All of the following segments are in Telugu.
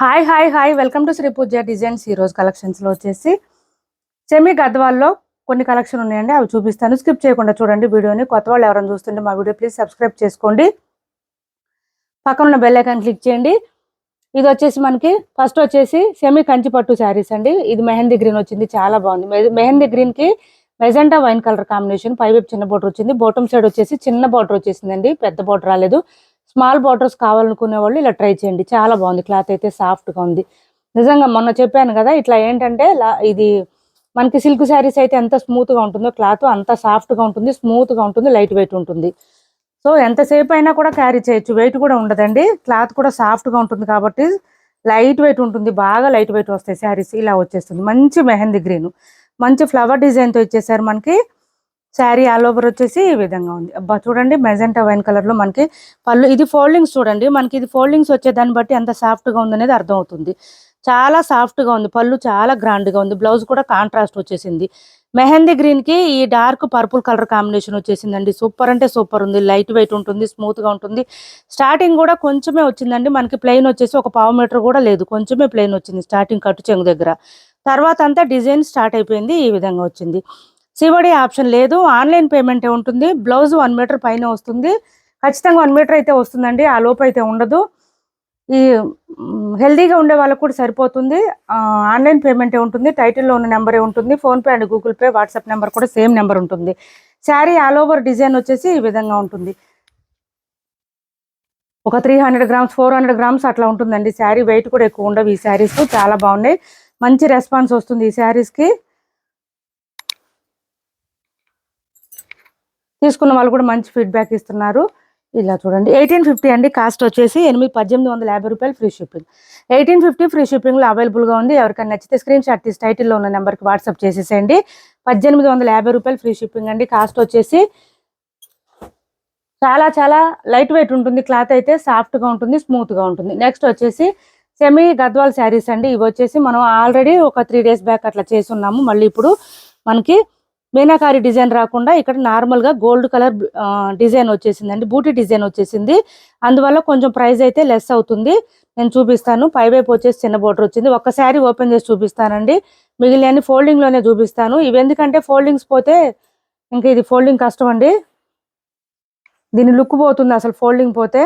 Hi welcome to Shri Pooja designs. ఈ రోజు కలెక్షన్స్ లో వచ్చేసి సెమీ గద్వాల్లో కొన్ని కలెక్షన్ ఉన్నాయండి, అవి చూపిస్తాను. స్కిప్ చేయకుండా చూడండి వీడియోని. కొత్త వాళ్ళు ఎవరైనా చూస్తుంటే మా వీడియో ప్లీజ్ సబ్స్క్రైబ్ చేసుకోండి, పక్కన ఉన్న బెల్ ఐకాన్ క్లిక్ చేయండి. ఇది వచ్చేసి మనకి ఫస్ట్ వచ్చేసి సెమీ కంచి పట్టు శారీస్ అండి. ఇది మెహందీ గ్రీన్ వచ్చింది, చాలా బాగుంది. మెహందీ గ్రీన్ కి మెజెంటా వైన్ కలర్ కాంబినేషన్, పైవైపు చిన్న బోర్డర్ వచ్చింది, బాటమ్ సైడ్ వచ్చేసి చిన్న బోర్డర్ వచ్చేసిందండి, పెద్ద బోర్డర్ రాలేదు. స్మాల్ బార్డర్స్ కావాలనుకునే వాళ్ళు ఇలా ట్రై చేయండి, చాలా బాగుంది. క్లాత్ అయితే సాఫ్ట్గా ఉంది నిజంగా. మొన్న చెప్పాను కదా, ఇట్లా ఏంటంటే ఇది మనకి సిల్క్ శారీస్ అయితే ఎంత స్మూత్గా ఉంటుందో, క్లాత్ అంత సాఫ్ట్గా ఉంటుంది, స్మూత్గా ఉంటుంది, లైట్ వెయిట్ ఉంటుంది. సో ఎంతసేపు అయినా కూడా క్యారీ చేయొచ్చు, వెయిట్ కూడా ఉండదండి. క్లాత్ కూడా సాఫ్ట్గా ఉంటుంది కాబట్టి లైట్ వెయిట్ ఉంటుంది, బాగా లైట్ వెయిట్ వస్తాయి శారీస్. ఇలా వచ్చేస్తుంది మంచి మెహందీ గ్రీన్, మంచి ఫ్లవర్ డిజైన్తో ఇచ్చేసారు మనకి. శారీ ఆల్ ఓవర్ వచ్చేసి ఈ విధంగా ఉంది. అబ్బా చూడండి, మెజెంటా వైన్ కలర్ లో మనకి పళ్ళు. ఇది ఫోల్డింగ్స్ చూడండి, మనకి ఇది ఫోల్డింగ్స్ వచ్చే దాన్ని బట్టి ఎంత సాఫ్ట్ గా ఉంది అనేది అర్థం అవుతుంది. చాలా సాఫ్ట్ గా ఉంది, పళ్ళు చాలా గ్రాండ్ గా ఉంది, బ్లౌజ్ కూడా కాంట్రాస్ట్ వచ్చేసింది. మెహందీ గ్రీన్ కి ఈ డార్క్ పర్పుల్ కలర్ కాంబినేషన్ వచ్చేసిందండి. సూపర్ అంటే సూపర్ ఉంది, లైట్ వెయిట్ ఉంటుంది, స్మూత్ గా ఉంటుంది. స్టార్టింగ్ కూడా కొంచెమే వచ్చిందండి మనకి, ప్లెయిన్ వచ్చేసి ఒక పావు మీటర్ కూడా లేదు, కొంచెమే ప్లెయిన్ వచ్చింది స్టార్టింగ్ కట్టు చెంగు దగ్గర. తర్వాత అంతా డిజైన్ స్టార్ట్ అయిపోయింది, ఈ విధంగా వచ్చింది. సివడి ఆప్షన్ లేదు, ఆన్లైన్ పేమెంటే ఉంటుంది. బ్లౌజ్ 1 మీటర్ పైన వస్తుంది, ఖచ్చితంగా 1 మీటర్ అయితే వస్తుందండి, ఆ లోపు అయితే ఉండదు. ఈ హెల్దీగా ఉండే వాళ్ళకు కూడా సరిపోతుంది. ఆన్లైన్ పేమెంటే ఉంటుంది, టైటిల్లో ఉన్న నెంబరే ఉంటుంది. PhonePe and Google pay, WhatsApp number కూడా సేమ్ నెంబర్ ఉంటుంది. శారీ ఆల్ ఓవర్ డిజైన్ వచ్చేసి ఈ విధంగా ఉంటుంది. ఒక 300 గ్రామ్స్ 400 గ్రామ్స్ అట్లా ఉంటుందండి శారీ. వెయిట్ కూడా ఎక్కువ ఉండవు ఈ శారీస్, చాలా బాగున్నాయి. మంచి రెస్పాన్స్ వస్తుంది ఈ శారీస్కి. తీసుకున్న వాళ్ళు కూడా మంచి ఫీడ్బ్యాక్ ఇస్తున్నారు. ఇలా చూడండి, 1850 అండి కాస్ట్ వచ్చేసి. 1850 రూపాయలు ఫ్రీ షిప్పింగ్. 1850 ఫ్రీ షిప్పింగ్లో అవైలబుల్గా ఉంది. ఎవరికైనా నచ్చితే స్క్రీన్ షాట్ తీసి టైటిల్లో ఉన్న నెంబర్కి వాట్సాప్ చేసేసేయండి. 1850 రూపాయలు ఫ్రీ షిప్పింగ్ అండి. కాస్ట్ వచ్చేసి చాలా చాలా లైట్ వెయిట్ ఉంటుంది, క్లాత్ అయితే సాఫ్ట్గా ఉంటుంది, స్మూత్గా ఉంటుంది. నెక్స్ట్ వచ్చేసి సెమీ గద్వాల్ శారీస్ అండి. ఇవి వచ్చేసి మనం ఆల్రెడీ ఒక 3 డేస్ బ్యాక్ అట్లా చేస్తున్నాము. మళ్ళీ ఇప్పుడు మనకి మీనాకారి డిజైన్ రాకుండా ఇక్కడ నార్మల్గా గోల్డ్ కలర్ డిజైన్ వచ్చేసిందండి, బూటీ డిజైన్ వచ్చేసింది. అందువల్ల కొంచెం ప్రైస్ అయితే లెస్ అవుతుంది. నేను చూపిస్తాను. పైవైపు వచ్చేసి చిన్న బోర్డర్ వచ్చింది. ఒక్క శారీ ఓపెన్ చేసి చూపిస్తానండి, మిగిలిన ఫోల్డింగ్లోనే చూపిస్తాను. ఇవి ఎందుకంటే ఫోల్డింగ్స్ పోతే ఇంకా ఇది ఫోల్డింగ్ కష్టం అండి, దీని లుక్ పోతుంది అసలు ఫోల్డింగ్ పోతే.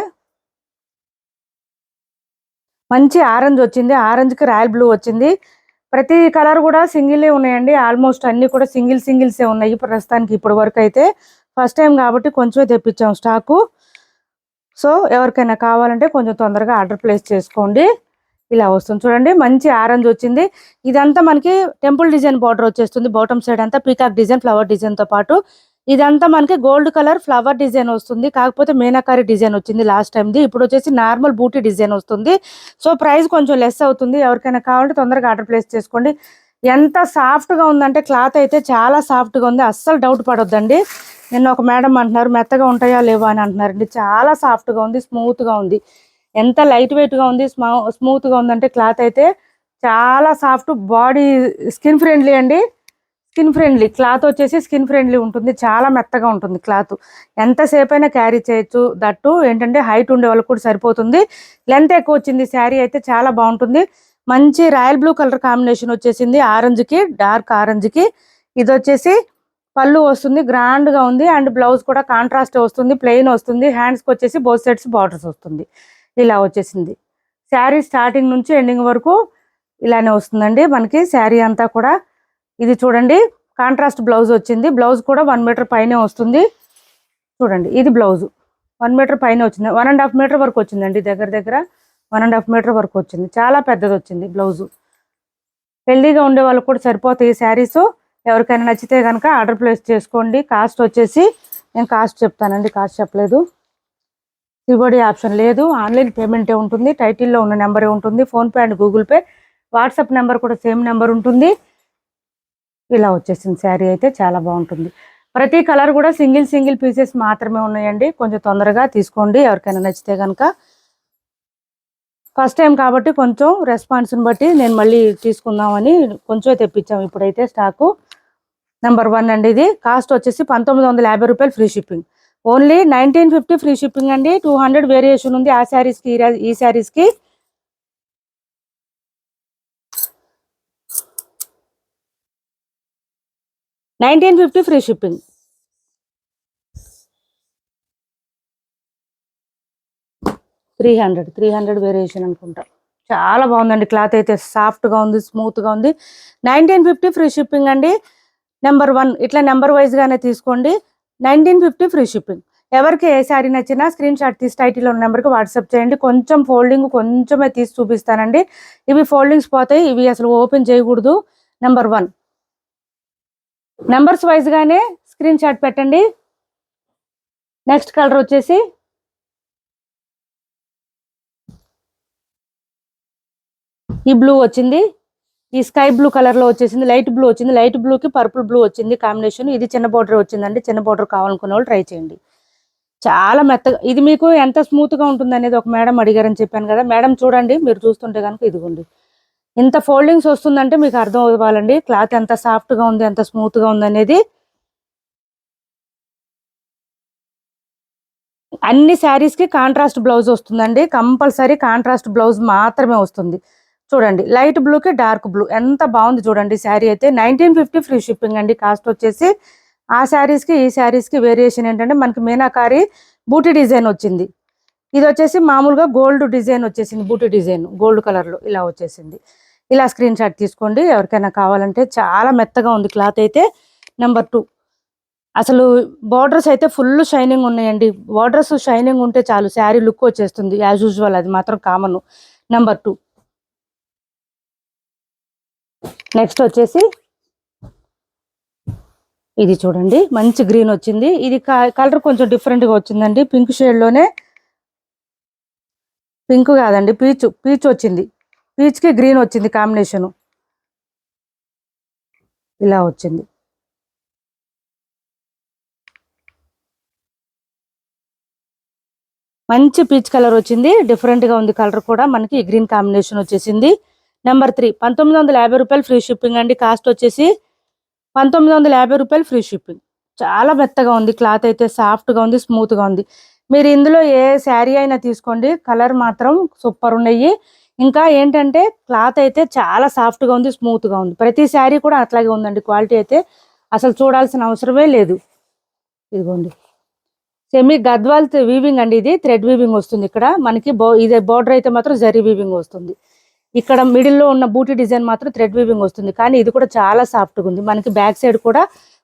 మంచి ఆరెంజ్ వచ్చింది, ఆరెంజ్కి రాయల్ బ్లూ వచ్చింది. ప్రతి కలర్ కూడా సింగిలే ఉన్నాయండి, ఆల్మోస్ట్ అన్ని కూడా సింగిల్సే ఉన్నాయి ప్రస్తుతానికి. ఇప్పటి వరకు అయితే ఫస్ట్ టైం కాబట్టి కొంచెమే తెప్పించాం స్టాకు. సో ఎవరికైనా కావాలంటే కొంచెం తొందరగా ఆర్డర్ ప్లేస్ చేసుకోండి. ఇలా వస్తుంది చూడండి, మంచి ఆరెంజ్ వచ్చింది. ఇదంతా మనకి టెంపుల్ డిజైన్ బార్డర్ వచ్చేస్తుంది, బాటమ్ సైడ్ అంతా పీకాక్ డిజైన్ ఫ్లవర్ డిజైన్తో పాటు. ఇదంతా మనకి గోల్డ్ కలర్ ఫ్లవర్ డిజైన్ వస్తుంది, కాకపోతే మీనాకారి డిజైన్ వచ్చింది లాస్ట్ టైంది. ఇప్పుడు వచ్చేసి నార్మల్ బూటీ డిజైన్ వస్తుంది. సో ప్రైస్ కొంచెం లెస్ అవుతుంది. ఎవరికైనా కావాలంటే తొందరగా ఆర్డర్ ప్లేస్ చేసుకోండి. ఎంత సాఫ్ట్గా ఉందంటే క్లాత్ అయితే చాలా సాఫ్ట్గా ఉంది, అస్సలు డౌట్ పడొద్దండి. నిన్న ఒక మేడం అంటున్నారు మెత్తగా ఉంటాయా లేవా అని అంటున్నారండి. చాలా సాఫ్ట్గా ఉంది, స్మూత్గా ఉంది, ఎంత లైట్ వెయిట్గా ఉంది, స్మూత్గా ఉందంటే క్లాత్ అయితే చాలా సాఫ్ట్. బాడీ స్కిన్ ఫ్రెండ్లీ అండి, స్కిన్ ఫ్రెండ్లీ క్లాత్ వచ్చేసి స్కిన్ ఫ్రెండ్లీ ఉంటుంది, చాలా మెత్తగా ఉంటుంది క్లాత్. ఎంతసేపు అయినా క్యారీ చేయొచ్చు. దట్టు ఏంటంటే హైట్ ఉండే వాళ్ళకి కూడా సరిపోతుంది. లెంత్ ఎక్కువ వచ్చింది, శారీ అయితే చాలా బాగుంటుంది. మంచి రాయల్ బ్లూ కలర్ కాంబినేషన్ వచ్చేసింది, ఆరెంజ్కి డార్క్ ఆరెంజ్కి. ఇది వచ్చేసి పళ్ళు వస్తుంది, గ్రాండ్గా ఉంది. అండ్ బ్లౌజ్ కూడా కాంట్రాస్ట్ వస్తుంది, ప్లెయిన్ వస్తుంది. హ్యాండ్స్కి వచ్చేసి బోత్ సైడ్స్ బార్డర్స్ వస్తుంది. ఇలా వచ్చేసింది శారీ. స్టార్టింగ్ నుంచి ఎండింగ్ వరకు ఇలానే వస్తుందండి మనకి శారీ అంతా కూడా. ఇది చూడండి, కాంట్రాస్ట్ బ్లౌజ్ వచ్చింది, బ్లౌజ్ కూడా 1 మీటర్ పైనే వస్తుంది. చూడండి ఇది బ్లౌజ్ 1 మీటర్ పైన వచ్చింది, 1.5 మీటర్ వరకు వచ్చిందండి, దగ్గర 1.5 మీటర్ వరకు వచ్చింది, చాలా పెద్దది వచ్చింది బ్లౌజు. హెల్దీగా ఉండే వాళ్ళకి కూడా సరిపోతాయి ఈ శారీస్. ఎవరికైనా నచ్చితే కనుక ఆర్డర్ ప్లేస్ చేసుకోండి. కాస్ట్ వచ్చేసి నేను కాస్ట్ చెప్తానండి, కాస్ట్ చెప్పలేదు. సిబడి ఆప్షన్ లేదు, ఆన్లైన్ పేమెంటే ఉంటుంది, టైటిల్లో ఉన్న నెంబరే ఉంటుంది. PhonePe and Google pay, WhatsApp number కూడా సేమ్ నెంబర్ ఉంటుంది. ఇలా వచ్చేసింది శారీ అయితే చాలా బాగుంటుంది. ప్రతి కలర్ కూడా సింగిల్ పీసెస్ మాత్రమే ఉన్నాయండి, కొంచెం తొందరగా తీసుకోండి ఎవరికైనా నచ్చితే కనుక. ఫస్ట్ టైం కాబట్టి కొంచెం రెస్పాన్స్ని బట్టి నేను మళ్ళీ తీసుకుందామని కొంచెం తెప్పించాము ఇప్పుడైతే స్టాకు. నెంబర్ 1 అండి ఇది. కాస్ట్ వచ్చేసి 1950 రూపాయలు free shipping. Only 1950 free shipping అండి. 200 వేరియేషన్ ఉంది ఆ శారీస్కి ఈ శారీస్కి. 1950 ఫ్రీ షిప్పింగ్. 300 వేరియేషన్ అనుకుంటా. చాలా బాగుందండి క్లాత్ అయితే, సాఫ్ట్గా ఉంది, స్మూత్గా ఉంది. 1950 ఫ్రీ షిప్పింగ్ అండి. నెంబర్ 1 ఇట్లా నెంబర్ వైజ్గానే తీసుకోండి. 1950 ఫ్రీ షిప్పింగ్. ఎవరికి ఏ శారీ నచ్చినా స్క్రీన్ షాట్ తీసి టైటిల్లో ఉన్న నెంబర్కి వాట్సాప్ చేయండి. కొంచెం ఫోల్డింగ్ కొంచెమే తీసి చూపిస్తానండి. ఇవి ఫోల్డింగ్స్ పోతాయి, ఇవి అసలు ఓపెన్ చేయకూడదు. నెంబర్ 1 నెంబర్స్ వైజ్గానే స్క్రీన్ షాట్ పెట్టండి. నెక్స్ట్ కలర్ వచ్చేసి ఈ బ్లూ వచ్చింది, ఈ స్కై బ్లూ కలర్ లో వచ్చేసింది, లైట్ బ్లూ వచ్చింది, లైట్ బ్లూకి పర్పుల్ బ్లూ వచ్చింది కాంబినేషన్. ఇది చిన్న బోర్డర్ వచ్చిందండి. చిన్న బోర్డర్ కావాలనుకున్న వాళ్ళు ట్రై చేయండి. చాలా మెత్తగా, ఇది మీకు ఎంత స్మూత్ గా ఉంటుంది అనేది ఒక మేడం అడిగారని చెప్పాను కదా. మేడం చూడండి, మీరు చూస్తుంటే కనుక ఇదిగోండి ఇంత ఫోల్డింగ్స్ వస్తుందంటే మీకు అర్థం అవ్వాలండి క్లాత్ ఎంత సాఫ్ట్ గా ఉంది, ఎంత స్మూత్ గా ఉంది అనేది. అన్ని శారీస్ కి కాంట్రాస్ట్ బ్లౌజ్ వస్తుందండి. కంపల్సరీ కాంట్రాస్ట్ బ్లౌజ్ మాత్రమే వస్తుంది. చూడండి లైట్ బ్లూకి డార్క్ బ్లూ ఎంత బాగుంది చూడండి. శారీ అయితే 1950 ఫ్రీ షిప్పింగ్ అండి. కాస్ట్ వచ్చేసి ఆ శారీస్కి ఈ శారీస్కి వేరియేషన్ ఏంటంటే మనకి మీనాకారి బూటీ డిజైన్ వచ్చింది. ఇది వచ్చేసి మామూలుగా గోల్డ్ డిజైన్ వచ్చేసింది, బూటీ డిజైన్ గోల్డ్ కలర్లో ఇలా వచ్చేసింది. ఇలా స్క్రీన్ షాట్ తీసుకోండి ఎవరికైనా కావాలంటే. చాలా మెత్తగా ఉంది క్లాత్ అయితే. నెంబర్ 2 అసలు బార్డర్స్ అయితే ఫుల్ షైనింగ్ ఉన్నాయండి. బార్డర్స్ షైనింగ్ ఉంటే చాలు శారీ లుక్ వచ్చేస్తుంది యాజ్ యూజువల్, అది మాత్రం కామన్. నెంబర్ 2 నెక్స్ట్ వచ్చేసి ఇది చూడండి మంచి గ్రీన్ వచ్చింది. ఇది కలర్ కొంచెం డిఫరెంట్గా వచ్చిందండి. పింక్ షేడ్లోనే, పింక్ కాదండి పీచ్ వచ్చింది. పీచ్కి గ్రీన్ వచ్చింది కాంబినేషను, ఇలా వచ్చింది. మంచి పీచ్ కలర్ వచ్చింది, డిఫరెంట్గా ఉంది కలర్ కూడా. మనకి గ్రీన్ కాంబినేషన్ వచ్చేసింది. నెంబర్ 3 1950 రూపాయలు ఫ్రీ షిప్పింగ్ అండి. కాస్ట్ వచ్చేసి 1950 రూపాయలు ఫ్రీ షిప్పింగ్. చాలా మెత్తగా ఉంది క్లాత్ అయితే, సాఫ్ట్గా ఉంది, స్మూత్గా ఉంది. మీరు ఇందులో ఏ శారీ అయినా తీసుకోండి, కలర్ మాత్రం సూపర్ ఉన్నాయి. ఇంకా ఏంటంటే క్లాత్ అయితే చాలా సాఫ్ట్గా ఉంది, స్మూత్గా ఉంది. ప్రతి శారీ కూడా అట్లాగే ఉందండి. క్వాలిటీ అయితే అసలు చూడాల్సిన అవసరమే లేదు. ఇదిగోండి సెమీ గద్వాల్ వీవింగ్ అండి. ఇది థ్రెడ్ వీవింగ్ వస్తుంది ఇక్కడ మనకి. ఇదే బోర్డర్ అయితే మాత్రం జరీ వీవింగ్ వస్తుంది. ఇక్కడ మిడిల్లో ఉన్న బూటీ డిజైన్ మాత్రం థ్రెడ్ వీవింగ్ వస్తుంది. కానీ ఇది కూడా చాలా సాఫ్ట్గా ఉంది. మనకి బ్యాక్ సైడ్ కూడా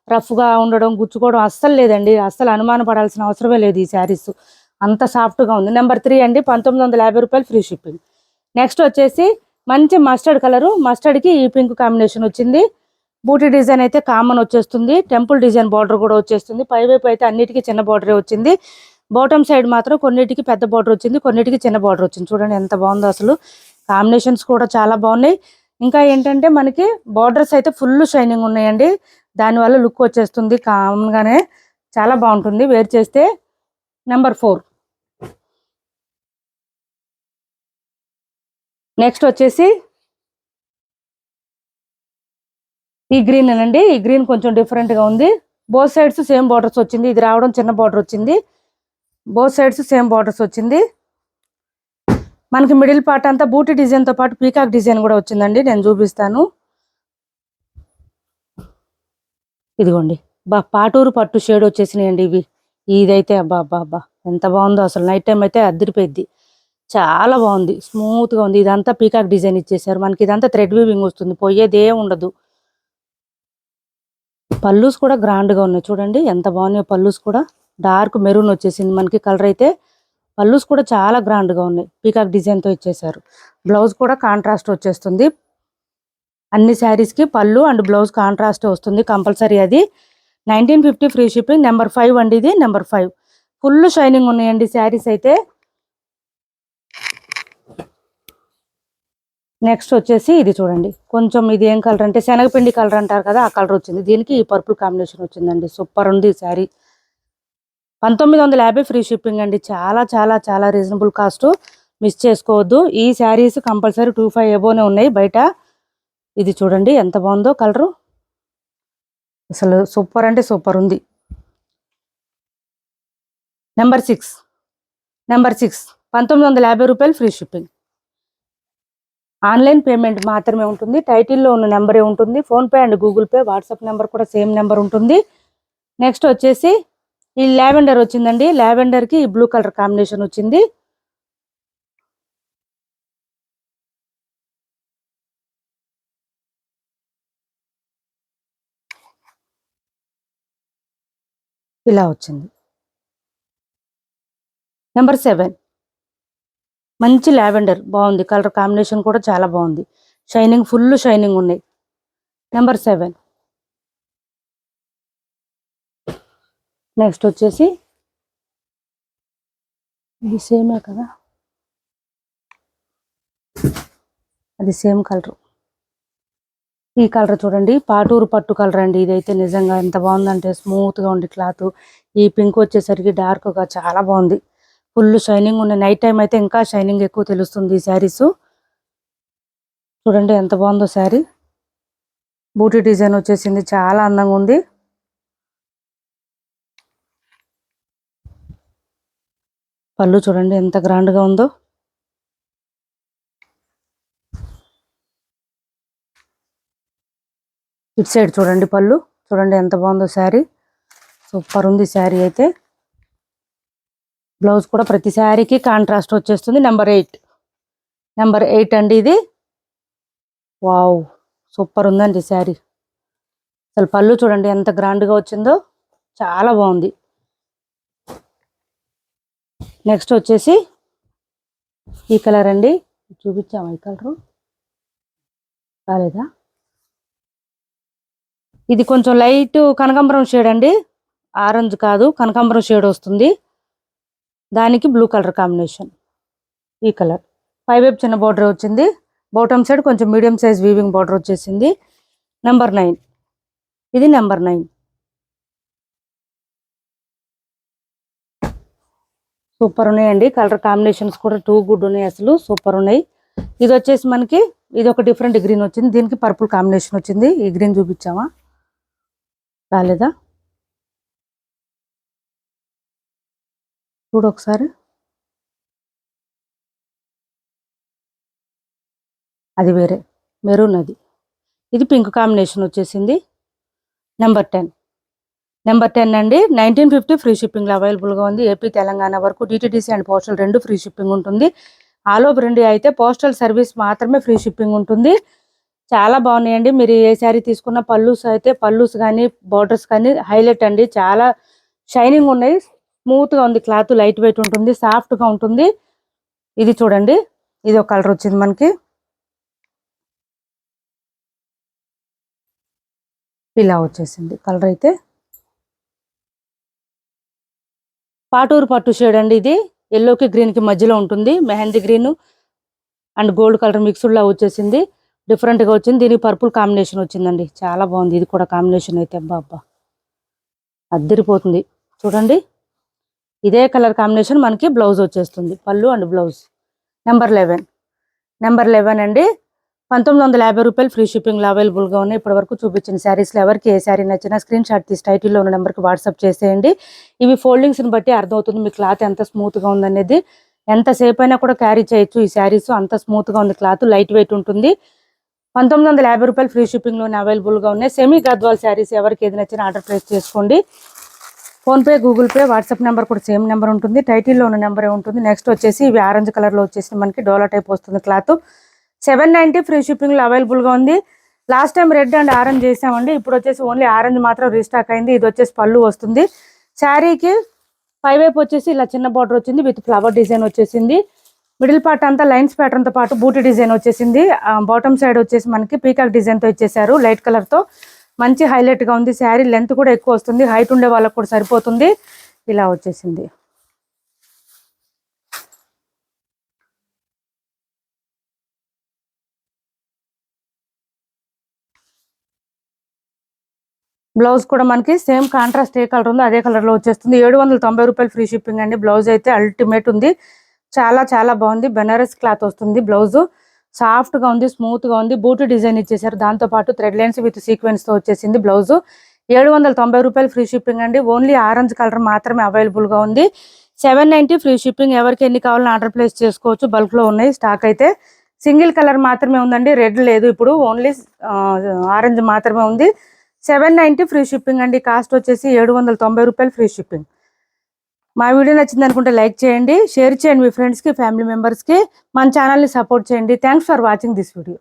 రఫ్గా ఉండడం, గుచ్చుకోవడం అస్సలు లేదండి. అస్సలు అనుమాన పడాల్సిన అవసరమే లేదు. ఈ శారీస్ అంత సాఫ్ట్గా ఉంది. నెంబర్ 3 అండి. 1950 రూపాయలు ఫ్రీ షిప్పింగ్. నెక్స్ట్ వచ్చేసి మంచి మస్టర్డ్ కలరు, మస్టర్డ్కి ఈ పింక్ కాంబినేషన్ వచ్చింది. బూటీ డిజైన్ అయితే కామన్ వచ్చేస్తుంది. టెంపుల్ డిజైన్ బార్డర్ కూడా వచ్చేస్తుంది. పైవైపు అయితే అన్నిటికీ చిన్న బార్డరే వచ్చింది. బాటమ్ సైడ్ మాత్రం కొన్నిటికి పెద్ద బార్డర్ వచ్చింది, కొన్నిటికి చిన్న బార్డర్ వచ్చింది. చూడండి ఎంత బాగుందో అసలు. కాంబినేషన్స్ కూడా చాలా బాగున్నాయి. ఇంకా ఏంటంటే మనకి బార్డర్స్ అయితే ఫుల్ షైనింగ్ ఉన్నాయండి. దానివల్ల లుక్ వచ్చేస్తుంది కామన్గానే, చాలా బాగుంటుంది వేర్ చేస్తే. నెంబర్ 4 నెక్స్ట్ వచ్చేసి ఈ గ్రీన్ అండి. ఈ గ్రీన్ కొంచెం డిఫరెంట్గా ఉంది. బోత్ సైడ్స్ సేమ్ బార్డర్స్ వచ్చింది. ఇది రావడం చిన్న బార్డర్ వచ్చింది. బోత్ సైడ్స్ సేమ్ బార్డర్స్ వచ్చింది. మనకి మిడిల్ పార్ట్ అంతా బూటీ డిజైన్తో పాటు పీకాక్ డిజైన్ కూడా వచ్చిందండి. నేను చూపిస్తాను. ఇదిగోండి పాటూరు పట్టు షేడ్ వచ్చేసినాయండి ఇవి. ఇదైతే అబ్బా అబ్బా అబ్బా ఎంత బాగుందో అసలు. నైట్ టైం అయితే అద్దరిపోయిద్ది. చాలా బాగుంది, స్మూత్గా ఉంది. ఇదంతా పీకాక్ డిజైన్ ఇచ్చేసారు మనకి. ఇదంతా థ్రెడ్ వీవింగ్ వస్తుంది, పోయేదే ఉండదు. పల్లూస్ కూడా గ్రాండ్గా ఉన్నాయి చూడండి ఎంత బాగున్నాయో. పల్లూస్ కూడా డార్క్ మెరూన్ వచ్చేసింది మనకి కలర్ అయితే. పల్లూస్ కూడా చాలా గ్రాండ్గా ఉన్నాయి, పీకాక్ డిజైన్తో ఇచ్చేసారు. బ్లౌజ్ కూడా కాంట్రాస్ట్ వచ్చేస్తుంది. అన్ని శారీస్కి పళ్ళు అండ్ బ్లౌజ్ కాంట్రాస్ట్ వస్తుంది కంపల్సరీ. అది 1950 ఫ్రీ షిప్పింగ్. నెంబర్ 5 అండి ఇది. నెంబర్ 5 ఫుల్ షైనింగ్ ఉన్నాయండి శారీస్ అయితే. నెక్స్ట్ వచ్చేసి ఇది చూడండి కొంచెం, ఇది ఏం కలర్ అంటే శనగపిండి కలర్ అంటారు కదా, ఆ కలర్ వచ్చింది. దీనికి ఈ పర్పుల్ కాంబినేషన్ వచ్చిందండి. సూపర్ ఉంది శారీ. 1950 ఫ్రీ షిప్పింగ్ అండి. చాలా చాలా చాలా రీజనబుల్ కాస్ట్, మిస్ చేసుకోవద్దు. ఈ శారీస్ కంపల్సరీ 25 ఎబోనే ఉన్నాయి బయట. ఇది చూడండి ఎంత బాగుందో కలరు, అసలు సూపర్ అంటే సూపర్ ఉంది. నెంబర్ 6 1950 రూపాయలు ఫ్రీ షిప్పింగ్. ఆన్లైన్ పేమెంట్ మాత్రమే ఉంటుంది. టైటిల్లో ఉన్న నెంబరే ఉంటుంది. PhonePe and Google pay, WhatsApp number కూడా సేమ్ నెంబర్ ఉంటుంది. నెక్స్ట్ వచ్చేసి ఈ లావెండర్ వచ్చిందండి. లావెండర్కి ఈ బ్లూ కలర్ కాంబినేషన్ వచ్చింది. ఇలా వచ్చింది. నెంబర్ 7 మంచి లావెండర్ బాగుంది. కలర్ కాంబినేషన్ కూడా చాలా బాగుంది. షైనింగ్, ఫుల్ షైనింగ్ ఉన్నాయి. నెంబర్ 7. నెక్స్ట్ వచ్చేసి ఇది సేమే కదా, అది సేమ్ కలర్. ఈ కలర్ చూడండి, పాటూరు పట్టు కలర్ అండి. ఇదైతే నిజంగా ఎంత బాగుందంటే స్మూత్గా ఉంది క్లాత్. ఈ పింక్ వచ్చేసరికి డార్క్గా చాలా బాగుంది. ఫుల్ షైనింగ్ ఉంది. నైట్ టైం అయితే ఇంకా షైనింగ్ ఎక్కువ తెలుస్తుంది ఈ శారీస్. చూడండి ఎంత బాగుందో శారీ. బూటీ డిజైన్ వచ్చేసింది, చాలా అందంగా ఉంది. పళ్ళు చూడండి ఎంత గ్రాండ్గా ఉందో. ఇటు సైడ్ చూడండి పళ్ళు, చూడండి ఎంత బాగుందో శారీ. సూపర్ ఉంది శారీ అయితే. బ్లౌజ్ కూడా ప్రతి శారీకి కాంట్రాస్ట్ వచ్చేస్తుంది. నెంబర్ 8 అండి ఇది. వావ్, సూపర్ ఉందండి శారీ. అసలు పళ్ళు చూడండి ఎంత గ్రాండ్గా వచ్చిందో, చాలా బాగుంది. నెక్స్ట్ వచ్చేసి ఈ కలర్ అండి. చూపించాము, ఈ కలరు రాలేదా? ఇది కొంచెం లైట్ కనకాంబరం షేడ్ అండి. ఆరెంజ్ కాదు, కనకాంబరం షేడ్ వస్తుంది. దానికి బ్లూ కలర్ కాంబినేషన్. ఈ కలర్ పైవైపు చిన్న బార్డర్ వచ్చింది. బాటమ్ సైడ్ కొంచెం మీడియం సైజ్ వీవింగ్ బార్డర్ వచ్చేసింది. నెంబర్ 9. ఇది నెంబర్ 9. సూపర్ ఉన్నాయండి. కలర్ కాంబినేషన్స్ కూడా టూ గుడ్ ఉన్నాయి. అసలు సూపర్ ఉన్నాయి. ఇది వచ్చేసి మనకి ఇది ఒక డిఫరెంట్ గ్రీన్ వచ్చింది. దీనికి పర్పుల్ కాంబినేషన్ వచ్చింది. ఈ గ్రీన్ చూపించామా, రాలేదా? చూడు ఒకసారి. అది వేరే మెరూన్. అది ఇది పింక్ కాంబినేషన్ వచ్చేసింది. నెంబర్ 10 అండి. 1950 ఫ్రీ షిప్పింగ్లో అవైలబుల్గా ఉంది. ఏపీ తెలంగాణ వరకు DTDC and postal 2 free shipping ఉంటుంది. ఆల్ ఓవర్ ఇండియా అయితే పోస్టల్ సర్వీస్ మాత్రమే ఫ్రీ షిప్పింగ్ ఉంటుంది. చాలా బాగున్నాయండి. మీరు ఏ శారీ తీసుకున్న పల్లూస్ అయితే పల్లూస్ కానీ బార్డర్స్ కానీ హైలైట్ అండి. చాలా షైనింగ్ ఉన్నాయి. స్మూత్గా ఉంది క్లాత్, లైట్ వెయిట్ ఉంటుంది, సాఫ్ట్గా ఉంటుంది. ఇది చూడండి, ఇది ఒక కలర్ వచ్చింది మనకి. ఇలా వచ్చేసింది కలర్ అయితే. పాటూరు పట్టు షేడ్ అండి. ఇది ఎల్లోకి గ్రీన్కి మధ్యలో ఉంటుంది. Mehndi green and gold colour మిక్స్డ్లా వచ్చేసింది. డిఫరెంట్గా వచ్చింది. దీనికి పర్పుల్ కాంబినేషన్ వచ్చిందండి. చాలా బాగుంది ఇది కూడా కాంబినేషన్ అయితే. అబ్బా అద్దరిపోతుంది. చూడండి, ఇదే కలర్ కాంబినేషన్ మనకి బ్లౌజ్ వచ్చేస్తుంది. పళ్ళు అండ్ బ్లౌజ్. నెంబర్ 11 అండి. 1950 రూపాయలు ఫ్రీ షిప్పింగ్లో అవైలబుల్గా ఉన్నాయి. ఇప్పటి వరకు చూపించిన శారీస్లో ఎవరికి ఏ శారీ నచ్చినా స్క్రీన్ షాట్ తీసి టైటిల్లో ఉన్న నెంబర్కి వాట్సాప్ చేసేయండి. ఇవి ఫోల్డింగ్స్ని బట్టి అర్థమవుతుంది మీ క్లాత్ ఎంత స్మూత్గా ఉందనేది. ఎంతసేపు అయినా కూడా క్యారీ చేయొచ్చు ఈ శారీస్. అంత స్మూత్గా ఉంది క్లాత్, లైట్ వెయిట్ ఉంటుంది. 1950 రూపాయలు ఫ్రీ షిప్పింగ్లోనే అవైలబుల్గా ఉన్నాయి. సెమీ గద్వాల్ శారీస్ ఎవరికి ఏది నచ్చినా ఆర్డర్ ప్లేస్ చేసుకోండి. PhonePe, Google pay, WhatsApp number కూడా సేమ్ నెంబర్ ఉంటుంది. టైటిల్లో ఉన్న నెంబరే ఉంటుంది. నెక్స్ట్ వచ్చేసి ఇవి ఆరెంజ్ కలర్లో వచ్చేసి మనకి డోలా టైప్ వస్తుంది క్లాత్. 790 ఫ్రీ షిప్పింగ్లో అవైలబుల్గా ఉంది. Last time red and orange చేసామండి. ఇప్పుడు వచ్చేసి ఓన్లీ ఆరెంజ్ మాత్రం రీస్టాక్ అయింది. ఇది వచ్చేసి పళ్ళు వస్తుంది. శారీకి పైవైపు వచ్చేసి ఇలా చిన్న బార్డర్ వచ్చింది విత్ ఫ్లవర్ డిజైన్ వచ్చేసింది. మిడిల్ పార్ట్ అంతా లైన్స్ ప్యాటర్న్తో పాటు బూటీ డిజైన్ వచ్చేసింది. బాటమ్ సైడ్ వచ్చేసి మనకి పీకాక్ డిజైన్తో ఇచ్చేసారు లైట్ కలర్తో. మంచి హైలైట్గా ఉంది. శారీ లెంత్ కూడా ఎక్కువ వస్తుంది. హైట్ ఉండే వాళ్ళకు కూడా సరిపోతుంది. ఇలా వచ్చేసింది. బ్లౌజ్ కూడా మనకి సేమ్ కాంట్రాస్ట్ ఏ కలర్ ఉందో అదే కలర్లో వచ్చేస్తుంది. 790 రూపాయలు ఫ్రీ షిప్పింగ్ అండి. బ్లౌజ్ అయితే అల్టిమేట్ ఉంది. చాలా చాలా బాగుంది. బెనారస్ క్లాత్ వస్తుంది. బ్లౌజ్ సాఫ్ట్గా ఉంది, స్మూత్గా ఉంది. బూటీ డిజైన్ ఇచ్చేసారు. దాంతోపాటు థ్రెడ్ లైన్స్ విత్ సీక్వెన్స్తో వచ్చేసింది బ్లౌజ్. 790 రూపాయలు ఫ్రీ షిప్పింగ్ అండి. ఓన్లీ ఆరెంజ్ కలర్ మాత్రమే అవైలబుల్గా ఉంది. 790 ఫ్రీ షిప్పింగ్. ఎవరికి ఎన్ని కావాలని ఆర్డర్ ప్లేస్ చేసుకోవచ్చు. బల్క్లో ఉన్నాయి స్టాక్ అయితే. సింగిల్ కలర్ మాత్రమే ఉందండి, రెడ్ లేదు. ఇప్పుడు ఓన్లీ ఆరెంజ్ మాత్రమే ఉంది. 790 ఫ్రీ షిప్పింగ్ అండి. కాస్ట్ వచ్చేసి 790 రూపాయలు ఫ్రీ షిప్పింగ్. మా వీడియో నచ్చింది అనుకుంటే లైక్ చేయండి, షేర్ చేయండి మీ ఫ్రెండ్స్కి, ఫ్యామిలీ మెంబర్స్కి. మన ఛానల్ని సపోర్ట్ చేయండి. Thanks for watching this video.